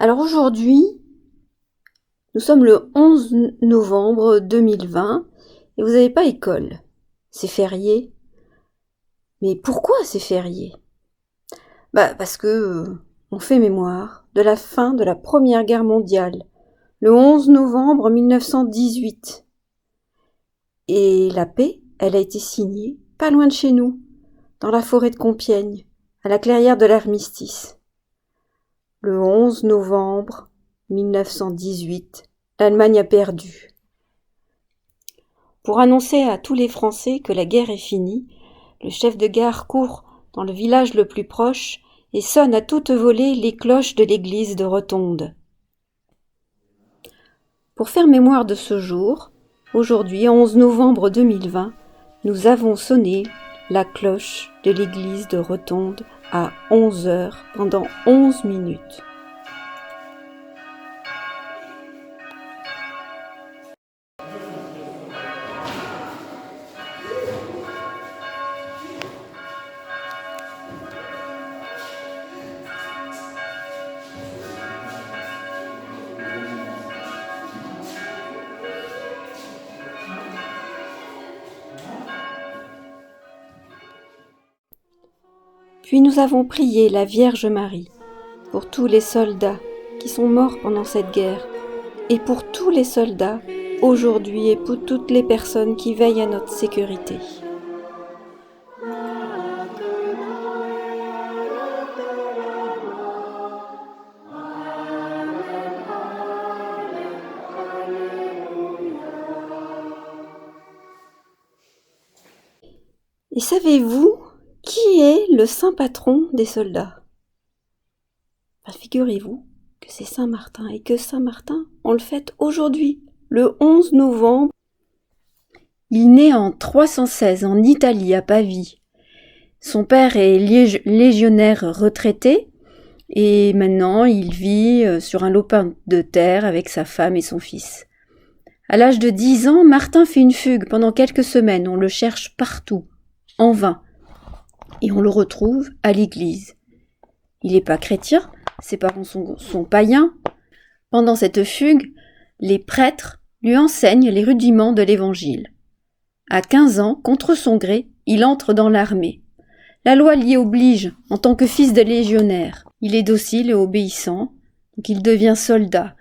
Alors aujourd'hui, nous sommes le 11 novembre 2020 et vous n'avez pas école. C'est férié. Mais pourquoi c'est férié ? Parce que on fait mémoire de la fin de la Première Guerre mondiale, le 11 novembre 1918. Et la paix, elle a été signée pas loin de chez nous, dans la forêt de Compiègne, à la clairière de l'armistice. Le 11 novembre 1918, l'Allemagne a perdu. Pour annoncer à tous les Français que la guerre est finie, le chef de gare court dans le village le plus proche et sonne à toute volée les cloches de l'église de Rotonde. Pour faire mémoire de ce jour, aujourd'hui, 11 novembre 2020, nous avons sonné la cloche de l'église de Rotonde à 11 heures pendant 11 minutes. Puis nous avons prié la Vierge Marie pour tous les soldats qui sont morts pendant cette guerre et pour tous les soldats aujourd'hui et pour toutes les personnes qui veillent à notre sécurité. Et savez-vous qui est le saint patron des soldats ? Figurez-vous que c'est Saint Martin et que Saint Martin, on le fête aujourd'hui, le 11 novembre. Il naît en 316 en Italie, à Pavie. Son père est légionnaire retraité et maintenant il vit sur un lopin de terre avec sa femme et son fils. À l'âge de 10 ans, Martin fait une fugue pendant quelques semaines. On le cherche partout, en vain. Et on le retrouve à l'église. Il n'est pas chrétien, ses parents sont païens. Pendant cette fugue, les prêtres lui enseignent les rudiments de l'évangile. À 15 ans, contre son gré, il entre dans l'armée. La loi l'y oblige en tant que fils de légionnaire. Il est docile et obéissant, donc il devient soldat.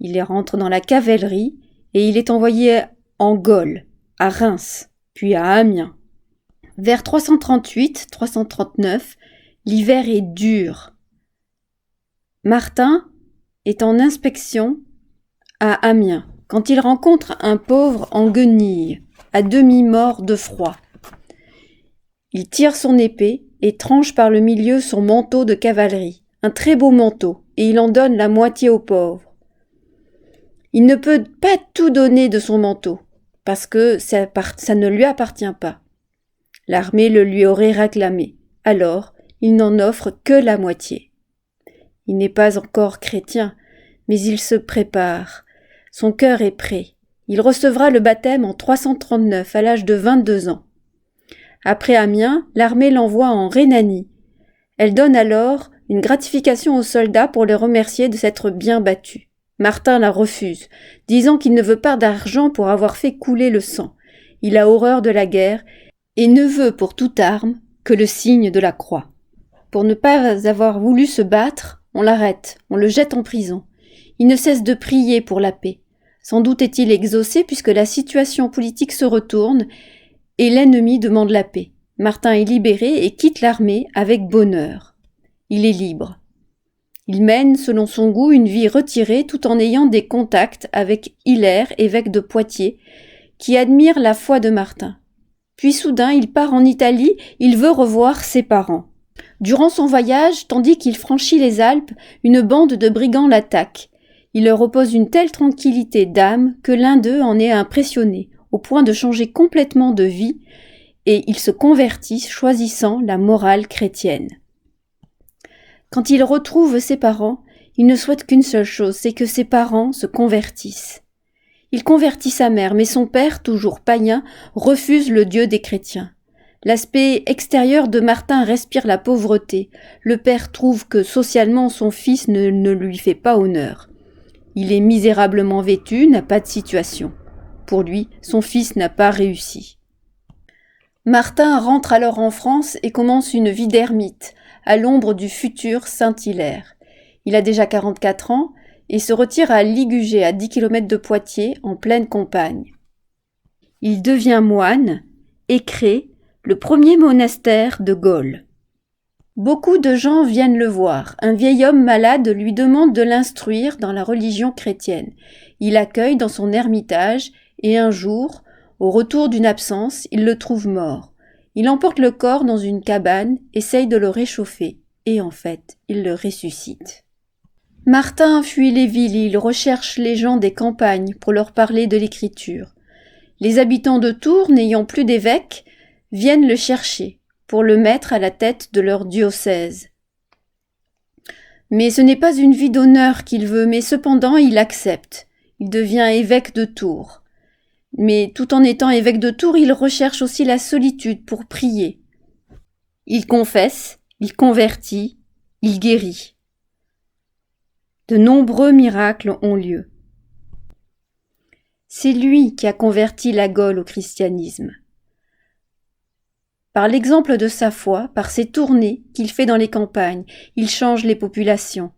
Il rentre dans la cavalerie et il est envoyé en Gaule, à Reims, puis à Amiens. Vers 338-339, l'hiver est dur. Martin est en inspection à Amiens quand il rencontre un pauvre en guenilles, à demi-mort de froid. Il tire son épée et tranche par le milieu son manteau de cavalerie, un très beau manteau, et il en donne la moitié au pauvre. Il ne peut pas tout donner de son manteau, parce que ça ne lui appartient pas. L'armée le lui aurait réclamé, alors il n'en offre que la moitié. Il n'est pas encore chrétien, mais il se prépare. Son cœur est prêt. Il recevra le baptême en 339, à l'âge de 22 ans. Après Amiens, l'armée l'envoie en Rhénanie. Elle donne alors une gratification aux soldats pour les remercier de s'être bien battus. Martin la refuse, disant qu'il ne veut pas d'argent pour avoir fait couler le sang. Il a horreur de la guerre et ne veut pour toute arme que le signe de la croix. Pour ne pas avoir voulu se battre, on l'arrête, on le jette en prison. Il ne cesse de prier pour la paix. Sans doute est-il exaucé puisque la situation politique se retourne et l'ennemi demande la paix. Martin est libéré et quitte l'armée avec bonheur. Il est libre. Il mène, selon son goût, une vie retirée tout en ayant des contacts avec Hilaire, évêque de Poitiers, qui admire la foi de Martin. Puis soudain, il part en Italie, il veut revoir ses parents. Durant son voyage, tandis qu'il franchit les Alpes, une bande de brigands l'attaque. Il leur oppose une telle tranquillité d'âme que l'un d'eux en est impressionné, au point de changer complètement de vie, et il se convertit, choisissant la morale chrétienne. Quand il retrouve ses parents, il ne souhaite qu'une seule chose, c'est que ses parents se convertissent. Il convertit sa mère, mais son père, toujours païen, refuse le Dieu des chrétiens. L'aspect extérieur de Martin respire la pauvreté. Le père trouve que socialement son fils ne lui fait pas honneur. Il est misérablement vêtu, n'a pas de situation. Pour lui, son fils n'a pas réussi. Martin rentre alors en France et commence une vie d'ermite, à l'ombre du futur Saint-Hilaire. Il a déjà 44 ans et se retire à Ligugé, à 10 km de Poitiers, en pleine campagne. Il devient moine et crée le premier monastère de Gaulle. Beaucoup de gens viennent le voir. Un vieil homme malade lui demande de l'instruire dans la religion chrétienne. Il l'accueille dans son ermitage et un jour, au retour d'une absence, il le trouve mort. Il emporte le corps dans une cabane, essaye de le réchauffer et en fait, il le ressuscite. Martin fuit les villes, il recherche les gens des campagnes pour leur parler de l'écriture. Les habitants de Tours, n'ayant plus d'évêque, viennent le chercher pour le mettre à la tête de leur diocèse. Mais ce n'est pas une vie d'honneur qu'il veut, mais cependant il accepte. Il devient évêque de Tours. Mais tout en étant évêque de Tours, il recherche aussi la solitude pour prier. Il confesse, il convertit, il guérit. De nombreux miracles ont lieu. C'est lui qui a converti la Gaule au christianisme. Par l'exemple de sa foi, par ses tournées qu'il fait dans les campagnes, il change les populations.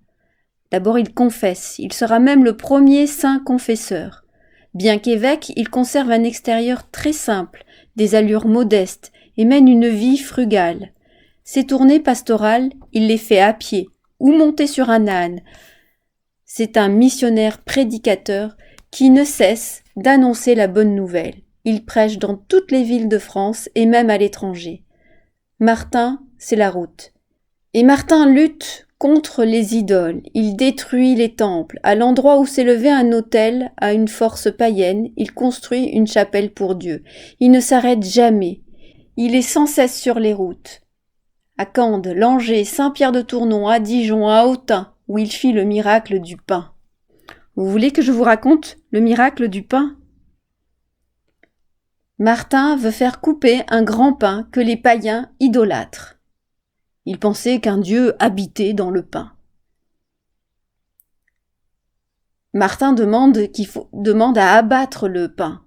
D'abord il confesse, il sera même le premier saint confesseur. Bien qu'évêque, il conserve un extérieur très simple, des allures modestes et mène une vie frugale. Ses tournées pastorales, il les fait à pied ou monté sur un âne. C'est un missionnaire prédicateur qui ne cesse d'annoncer la bonne nouvelle. Il prêche dans toutes les villes de France et même à l'étranger. Martin, c'est la route. Et Martin lutte contre les idoles. Il détruit les temples. À l'endroit où s'élevait un autel à une force païenne, il construit une chapelle pour Dieu. Il ne s'arrête jamais. Il est sans cesse sur les routes. À Cande, Langeais, Saint-Pierre-de-Tournon, à Dijon, à Autun, où il fit le miracle du pain. Vous voulez que je vous raconte le miracle du pain ? Martin veut faire couper un grand pain que les païens idolâtrent. Il pensait qu'un dieu habitait dans le pain. Martin demande à abattre le pain.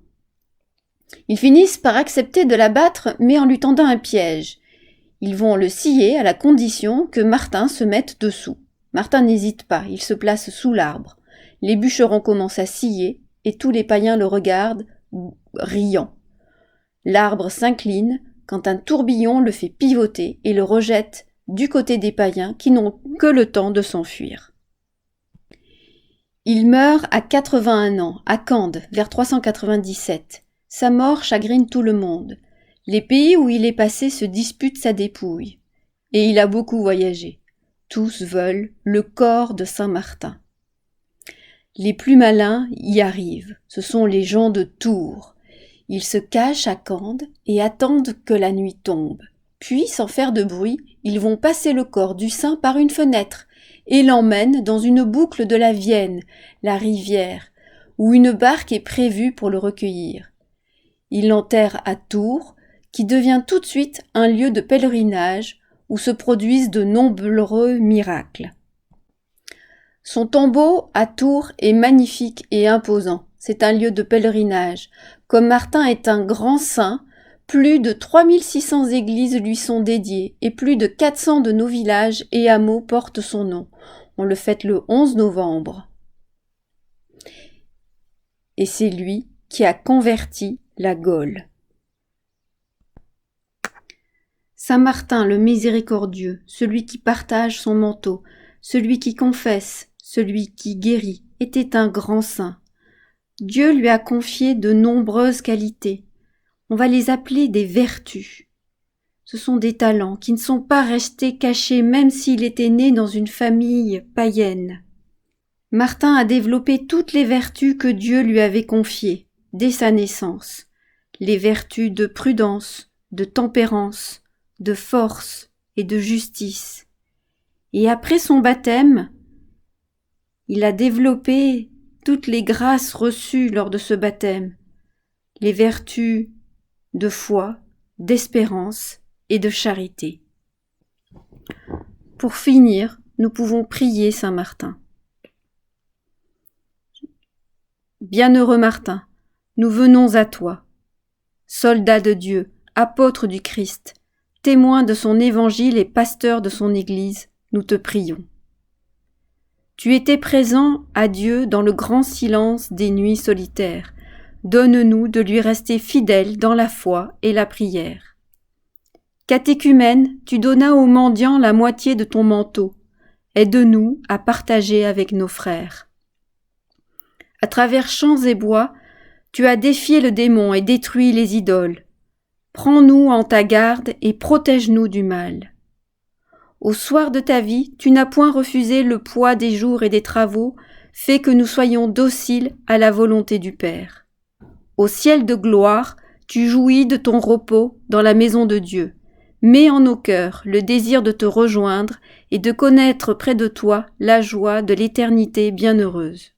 Ils finissent par accepter de l'abattre, mais en lui tendant un piège. Ils vont le scier à la condition que Martin se mette dessous. Martin n'hésite pas, il se place sous l'arbre. Les bûcherons commencent à scier et tous les païens le regardent, riant. L'arbre s'incline quand un tourbillon le fait pivoter et le rejette du côté des païens qui n'ont que le temps de s'enfuir. Il meurt à 81 ans, à Cande, vers 397. Sa mort chagrine tout le monde. Les pays où il est passé se disputent sa dépouille. Et il a beaucoup voyagé. Tous veulent le corps de Saint Martin. Les plus malins y arrivent. Ce sont les gens de Tours. Ils se cachent à Cande et attendent que la nuit tombe. Puis, sans faire de bruit, ils vont passer le corps du saint par une fenêtre et l'emmènent dans une boucle de la Vienne, la rivière, où une barque est prévue pour le recueillir. Ils l'enterrent à Tours, qui devient tout de suite un lieu de pèlerinage où se produisent de nombreux miracles. Son tombeau à Tours est magnifique et imposant. C'est un lieu de pèlerinage. Comme Martin est un grand saint, plus de 3600 églises lui sont dédiées et plus de 400 de nos villages et hameaux portent son nom. On le fête le 11 novembre. Et c'est lui qui a converti la Gaule. Saint Martin le miséricordieux, celui qui partage son manteau, celui qui confesse, celui qui guérit, était un grand saint. Dieu lui a confié de nombreuses qualités. On va les appeler des vertus. Ce sont des talents qui ne sont pas restés cachés même s'il était né dans une famille païenne. Martin a développé toutes les vertus que Dieu lui avait confiées dès sa naissance. Les vertus de prudence, de tempérance, de force et de justice. Et après son baptême, il a développé toutes les grâces reçues lors de ce baptême, les vertus de foi, d'espérance et de charité. Pour finir, nous pouvons prier Saint Martin. Bienheureux Martin, nous venons à toi. Soldat de Dieu, apôtre du Christ, témoin de son évangile et pasteur de son Église, nous te prions. Tu étais présent à Dieu dans le grand silence des nuits solitaires. Donne-nous de lui rester fidèles dans la foi et la prière. Catéchumène, tu donnas aux mendiants la moitié de ton manteau. Aide-nous à partager avec nos frères. À travers champs et bois, tu as défié le démon et détruit les idoles. Prends-nous en ta garde et protège-nous du mal. Au soir de ta vie, tu n'as point refusé le poids des jours et des travaux, fait que nous soyons dociles à la volonté du Père. Au ciel de gloire, tu jouis de ton repos dans la maison de Dieu. Mets en nos cœurs le désir de te rejoindre et de connaître près de toi la joie de l'éternité bienheureuse.